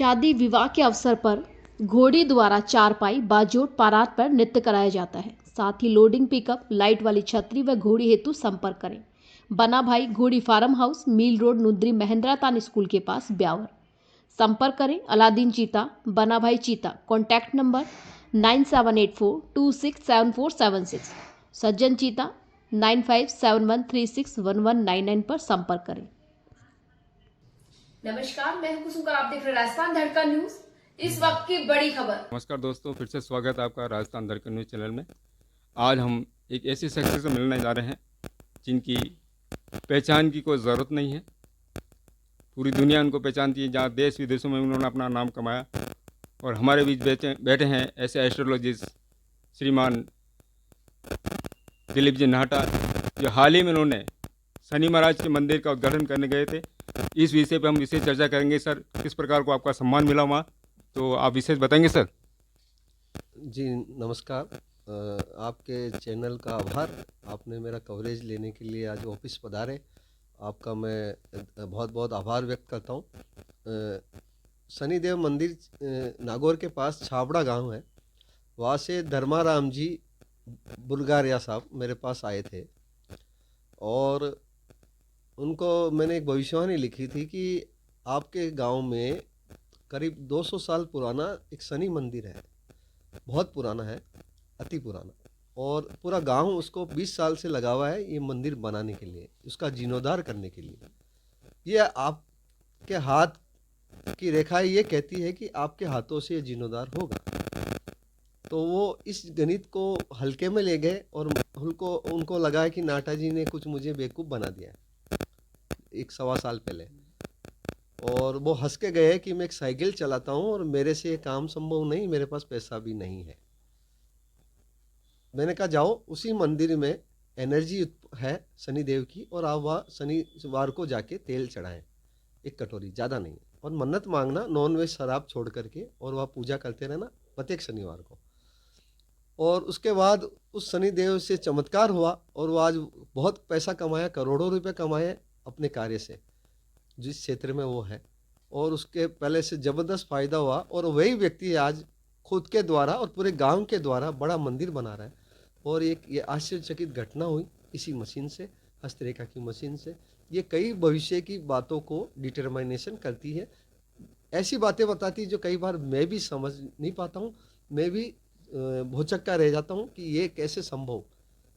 शादी विवाह के अवसर पर घोड़ी द्वारा चारपाई बाजोट पारात पर नृत्य कराया जाता है। साथ ही लोडिंग पिकअप लाइट वाली छतरी व घोड़ी हेतु संपर्क करें। बना भाई घोड़ी फार्म हाउस, मील रोड, नुद्री, महेंद्रा तान स्कूल के पास, ब्यावर। संपर्क करें अलादीन चीता, बना भाई चीता। Contact number 9784267476। सज्जन चीता 9571361199 पर संपर्क करें। नमस्कार, मैं हूं कुसुम, आप देख रहे हैं राजस्थान धड़कन न्यूज। इस वक्त की बड़ी खबर। नमस्कार दोस्तों, फिर से स्वागत है आपका राजस्थान धड़कन न्यूज चैनल में। आज हम एक ऐसे शख्स से मिलने जा रहे हैं जिनकी पहचान की कोई ज़रूरत नहीं है। पूरी दुनिया उनको पहचानती है, जहाँ देश विदेशों में उन्होंने अपना नाम कमाया। और हमारे बीच बैठे हैं ऐसे एस्ट्रोलॉजिस्ट श्रीमान दिलीप जी नाहटा, जो हाल ही में उन्होंने शनि महाराज के मंदिर का उद्घाटन करने गए थे। इस विषय पर हम विशेष चर्चा करेंगे। सर, किस प्रकार को आपका सम्मान मिला वहाँ, तो आप विशेष बताएंगे सर। जी नमस्कार। आपके चैनल का आभार, आपने मेरा कवरेज लेने के लिए आज ऑफिस पधारे, आपका मैं बहुत बहुत आभार व्यक्त करता हूँ। शनिदेव मंदिर नागौर के पास छाबड़ा गांव है, वहाँ से धर्माराम जी बुल्गारिया साहब मेरे पास आए थे और उनको मैंने एक भविष्यवाणी लिखी थी कि आपके गांव में करीब 200 साल पुराना एक शनि मंदिर है, बहुत पुराना है, अति पुराना, और पूरा गांव उसको 20 साल से लगा हुआ है ये मंदिर बनाने के लिए, उसका जीर्णोद्धार करने के लिए। ये आपके हाथ की रेखाएं ये कहती है कि आपके हाथों से ये जीर्णोद्धार होगा। तो वो इस गणित को हल्के में ले गए और उनको लगा कि नाटा जी ने कुछ मुझे बेवकूफ़ बना दिया 1-1.25 साल पहले। और वो हंस के गए कि मैं एक साइकिल चलाता हूँ और मेरे से ये काम संभव नहीं, मेरे पास पैसा भी नहीं है। मैंने कहा जाओ उसी मंदिर में एनर्जी है शनिदेव की, और आप वहाँ शनिवार को जाके तेल चढ़ाएं, 1 कटोरी, ज़्यादा नहीं, और मन्नत मांगना नॉन वेज शराब छोड़ करके, और वहाँ पूजा करते रहना प्रत्येक शनिवार को। और उसके बाद उस शनिदेव से चमत्कार हुआ और वो आज बहुत पैसा कमाया, करोड़ों रुपए कमाए अपने कार्य से, जिस क्षेत्र में वो है, और उसके पहले से ज़बरदस्त फ़ायदा हुआ। और वही व्यक्ति आज खुद के द्वारा और पूरे गांव के द्वारा बड़ा मंदिर बना रहा है। और ये आश्चर्यचकित घटना हुई इसी मशीन से, हस्तरेखा की मशीन से। ये कई भविष्य की बातों को डिटरमिनेशन करती है, ऐसी बातें बताती है जो कई बार मैं भी समझ नहीं पाता हूँ, मैं भी भौचक्का रह जाता हूँ कि ये कैसे संभव,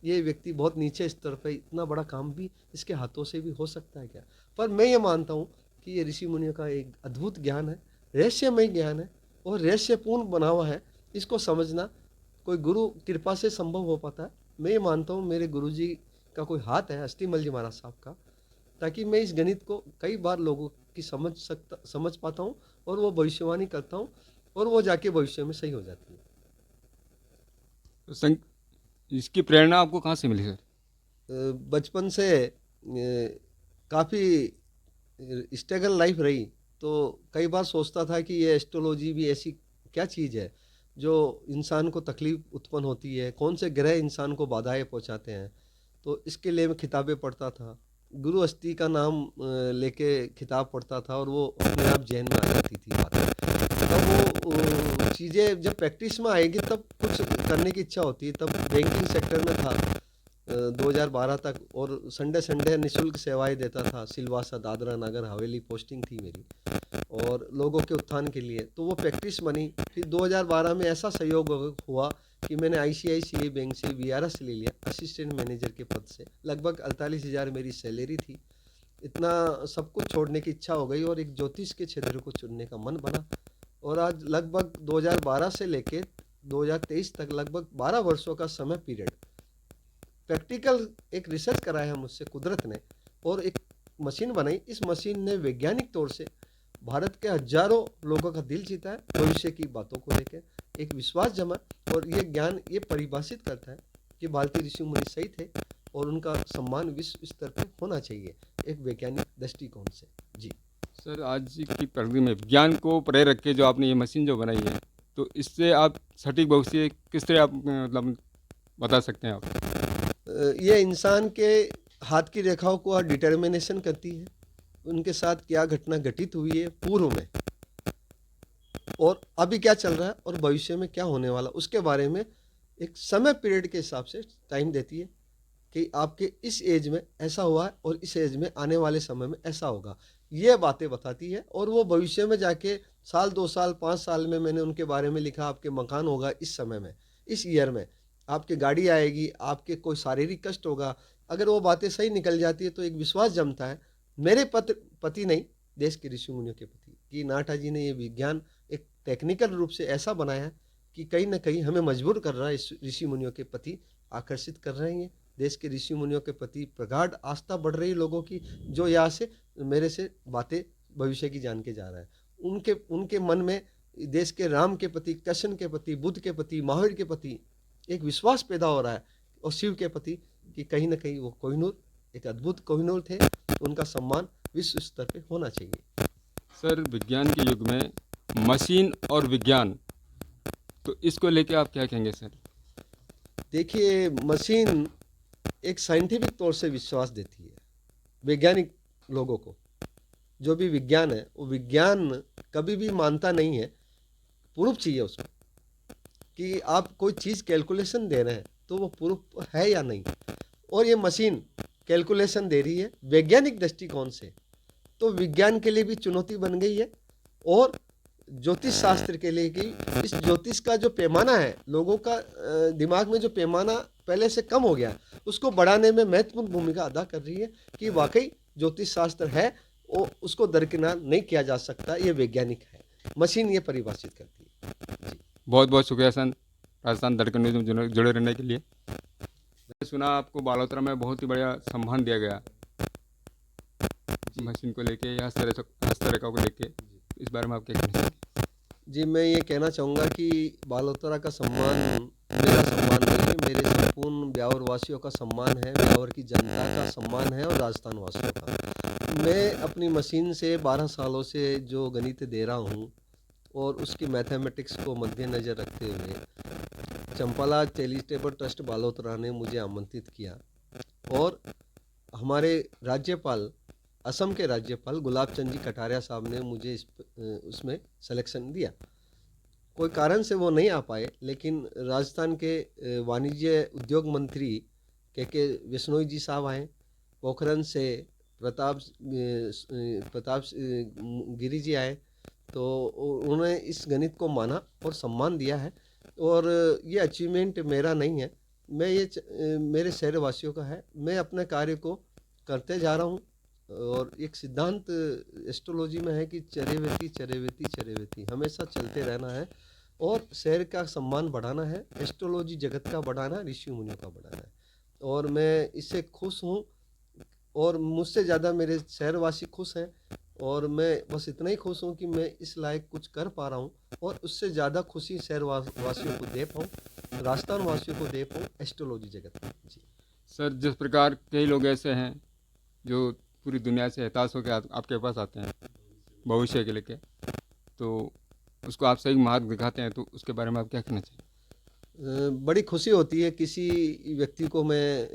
ये व्यक्ति बहुत नीचे स्तर पर इतना बड़ा काम भी इसके हाथों से भी हो सकता है क्या। पर मैं ये मानता हूँ कि ये ऋषि मुनियों का एक अद्भुत ज्ञान है, रहस्यमय ज्ञान है और रहस्यपूर्ण बना हुआ है। इसको समझना कोई गुरु कृपा से संभव हो पाता है। मैं ये मानता हूँ मेरे गुरु जी का कोई हाथ है, अस्थिमल जी महाराज साहब का, ताकि मैं इस गणित को कई बार लोगों की समझ पाता हूँ और वो भविष्यवाणी करता हूँ और वो जाके भविष्य में सही हो जाती है। तो इसकी प्रेरणा आपको कहाँ से मिली सर? बचपन से काफ़ी स्ट्रगल लाइफ रही, तो कई बार सोचता था कि ये एस्ट्रोलॉजी भी ऐसी क्या चीज़ है जो इंसान को तकलीफ़ उत्पन्न होती है, कौन से ग्रह इंसान को बाधाएं पहुंचाते हैं। तो इसके लिए मैं किताबें पढ़ता था, गुरु अस्थि का नाम लेके किताब पढ़ता था और वो अपने आप जहन में आ जाती थी बातें। तब वो चीज़ें जब प्रैक्टिस में आएगी तब कुछ करने की इच्छा होती है। तब बैंकिंग सेक्टर में था 2012 तक, और संडे निःशुल्क सेवाएं देता था, सिलवासा, दादरा नगर हवेली पोस्टिंग थी मेरी, और लोगों के उत्थान के लिए। तो वो प्रैक्टिस बनी। फिर 2012 में ऐसा सहयोग हुआ कि मैंने ICICI बैंक से VRS ले लिया, असिस्टेंट मैनेजर के पद से। लगभग 48,000 मेरी सैलरी थी। इतना सब कुछ छोड़ने की इच्छा हो गई और एक ज्योतिष के क्षेत्र को चुनने का मन बना। और आज लगभग 2012 से लेके 2023 तक लगभग 12 वर्षों का समय पीरियड प्रैक्टिकल एक रिसर्च कराया है मुझसे कुदरत ने, और एक मशीन बनाई। इस मशीन ने वैज्ञानिक तौर से भारत के हजारों लोगों का दिल जीता है, भविष्य की बातों को लेकर एक विश्वास जमा। और ये ज्ञान ये परिभाषित करता है कि भारतीय ऋषि मुनि सही थे और उनका सम्मान विश्व स्तर पर होना चाहिए एक वैज्ञानिक दृष्टिकोण से। जी सर, आज की प्रकृति में विज्ञान को परे रख के जो आपने ये मशीन जो बनाई है, तो इससे आप सटीक भविष्य किस तरह आप मतलब बता सकते हैं आप? ये इंसान के हाथ की रेखाओं को डिटर्मिनेशन करती है, उनके साथ क्या घटना घटित हुई है पूर्व में, और अभी क्या चल रहा है और भविष्य में क्या होने वाला, उसके बारे में एक समय पीरियड के हिसाब से टाइम देती है कि आपके इस एज में ऐसा हुआ है और इस एज में आने वाले समय में ऐसा होगा। ये बातें बताती है और वो भविष्य में जाके साल 2 साल 5 साल में मैंने उनके बारे में लिखा, आपके मकान होगा इस समय में, इस ईयर में, आपकी गाड़ी आएगी, आपके कोई शारीरिक कष्ट होगा। अगर वो बातें सही निकल जाती है तो एक विश्वास जमता है मेरे पति नहीं, देश के ऋषि मुनियों के प्रति, कि नाटा जी ने ये विज्ञान एक टेक्निकल रूप से ऐसा बनाया है कि कहीं ना कहीं हमें मजबूर कर रहा है, इस ऋषि मुनियों के प्रति आकर्षित कर रहे हैं। देश के ऋषि मुनियों के प्रति प्रगाढ़ आस्था बढ़ रही लोगों की, जो यहाँ से मेरे से बातें भविष्य की जान के जा रहा है। उनके उनके मन में देश के राम के प्रति, कृष्ण के प्रति, बुद्ध के प्रति, महावीर के प्रति एक विश्वास पैदा हो रहा है, और शिव के प्रति कि कहीं ना कहीं वो कोहिनूर एक अद्भुत कोहिनूर थे, उनका सम्मान विश्व स्तर पे होना चाहिए। सर, विज्ञान के युग में मशीन और विज्ञान, तो इसको लेके आप क्या कहेंगे सर? देखिए, मशीन एक साइंटिफिक तौर से विश्वास देती है वैज्ञानिक लोगों को। जो भी विज्ञान है वो विज्ञान कभी भी मानता नहीं है, प्रूफ चाहिए उसको, कि आप कोई चीज़ कैलकुलेशन दे रहे हैं तो वो प्रूफ है या नहीं। और ये मशीन कैलकुलेशन दे रही है वैज्ञानिक दृष्टिकोण से, तो विज्ञान के लिए भी चुनौती बन गई है, और ज्योतिष शास्त्र के लिए कि इस ज्योतिष का जो पैमाना है, लोगों का दिमाग में जो पैमाना पहले से कम हो गया, उसको बढ़ाने में महत्वपूर्ण भूमिका अदा कर रही है कि वाकई ज्योतिष शास्त्र है, वो उसको दरकिनार नहीं किया जा सकता, ये वैज्ञानिक है। मशीन ये परिभाषित करती है। जी, बहुत बहुत शुक्रिया सर, राजस्थान धड़कन न्यूज़ में जुड़े रहने के लिए। मैंने सुना आपको बालोतरा में बहुत ही बढ़िया सम्मान दिया गया मशीन को लेके या हस्तरेखा को लेके, इस बारे में आप क्या कहना चाहिए? जी, मैं ये कहना चाहूँगा कि बालोतरा का सम्मान मेरा सम्मान नहीं है, मेरे संपूर्ण ब्यावर वासियों का सम्मान है, ब्यावर की जनता का सम्मान है और राजस्थान वासियों का। मैं अपनी मशीन से 12 सालों से जो गणित दे रहा हूँ, और उसकी मैथमेटिक्स को मद्देनज़र रखते हुए चंपाला चैरिटेबल ट्रस्ट बालोतरा ने मुझे आमंत्रित किया, और हमारे राज्यपाल, असम के राज्यपाल गुलाब चंद जी कटारिया साहब ने मुझे उसमें सिलेक्शन दिया। कोई कारण से वो नहीं आ पाए, लेकिन राजस्थान के वाणिज्य उद्योग मंत्री के विश्नोई जी साहब आए, पोखरन से प्रताप गिरी जी आए, तो उन्होंने इस गणित को माना और सम्मान दिया है। और ये अचीवमेंट मेरा नहीं है, मेरे शहरवासियों का है। मैं अपने कार्य को करते जा रहा हूँ, और एक सिद्धांत एस्ट्रोलॉजी में है कि चरेवेती चरेवेती चरेवेती, हमेशा चलते रहना है और शहर का सम्मान बढ़ाना है, एस्ट्रोलॉजी जगत का बढ़ाना है, ऋषि मुनियों का बढ़ाना है। और मैं इससे खुश हूँ, और मुझसे ज़्यादा मेरे शहरवासी खुश हैं, और मैं बस इतना ही खुश हूँ कि मैं इस लायक कुछ कर पा रहा हूँ, और उससे ज़्यादा खुशी शहरवासियों को दे पाऊँ, राजस्थान वासियों को दे पाऊँ एस्ट्रोलॉजी जगत में। जी सर, जिस प्रकार कई लोग ऐसे हैं जो पूरी दुनिया से हताश होकर आपके पास आते हैं भविष्य के लेके, तो उसको आप सही मार्ग दिखाते हैं, तो उसके बारे में आप क्या कहना चाहिए? बड़ी खुशी होती है किसी व्यक्ति को मैं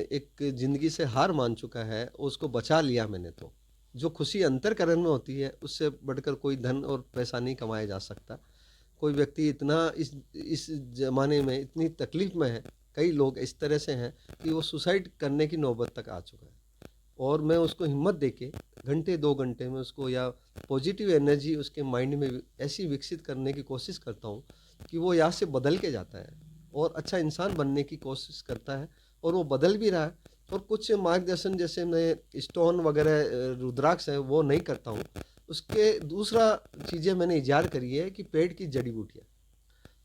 एक ज़िंदगी से हार मान चुका है, उसको बचा लिया मैंने, तो जो खुशी अंतरकरण में होती है, उससे बढ़कर कोई धन और पैसा नहीं कमाया जा सकता। कोई व्यक्ति इतना इस ज़माने में इतनी तकलीफ़ में है, कई लोग इस तरह से हैं कि वो सुसाइड करने की नौबत तक आ चुका है, और मैं उसको हिम्मत देके घंटे 2 घंटे में उसको, या पॉजिटिव एनर्जी उसके माइंड में ऐसी विकसित करने की कोशिश करता हूँ कि वो यहाँ से बदल के जाता है और अच्छा इंसान बनने की कोशिश करता है, और वो बदल भी रहा है। और कुछ मार्गदर्शन, जैसे मैं स्टोन वगैरह रुद्राक्ष है वो नहीं करता हूँ, उसके दूसरा चीज़ें मैंने इजाद करी है कि पेड़ की जड़ी बूटियाँ,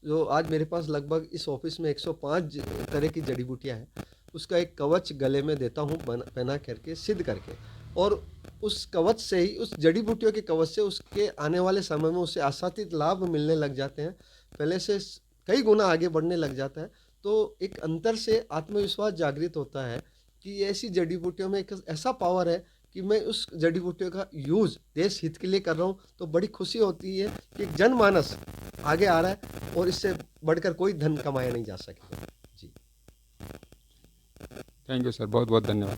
जो आज मेरे पास लगभग इस ऑफिस में 105 तरह की जड़ी बूटियाँ हैं, उसका एक कवच गले में देता हूँ पहना करके, सिद्ध करके, और उस कवच से ही, उस जड़ी बूटियों के कवच से उसके आने वाले समय में उसे आशातीत लाभ मिलने लग जाते हैं, पहले से कई गुना आगे बढ़ने लग जाता है। तो एक अंतर से आत्मविश्वास जागृत होता है कि ऐसी जड़ी बूटियों में एक ऐसा पावर है कि मैं उस जड़ी बूटियों का यूज़ देश हित के लिए कर रहा हूँ, तो बड़ी खुशी होती है कि एक जनमानस आगे आ रहा है, और इससे बढ़कर कोई धन कमाया नहीं जा सकेगा। जी, थैंक यू सर, बहुत बहुत धन्यवाद।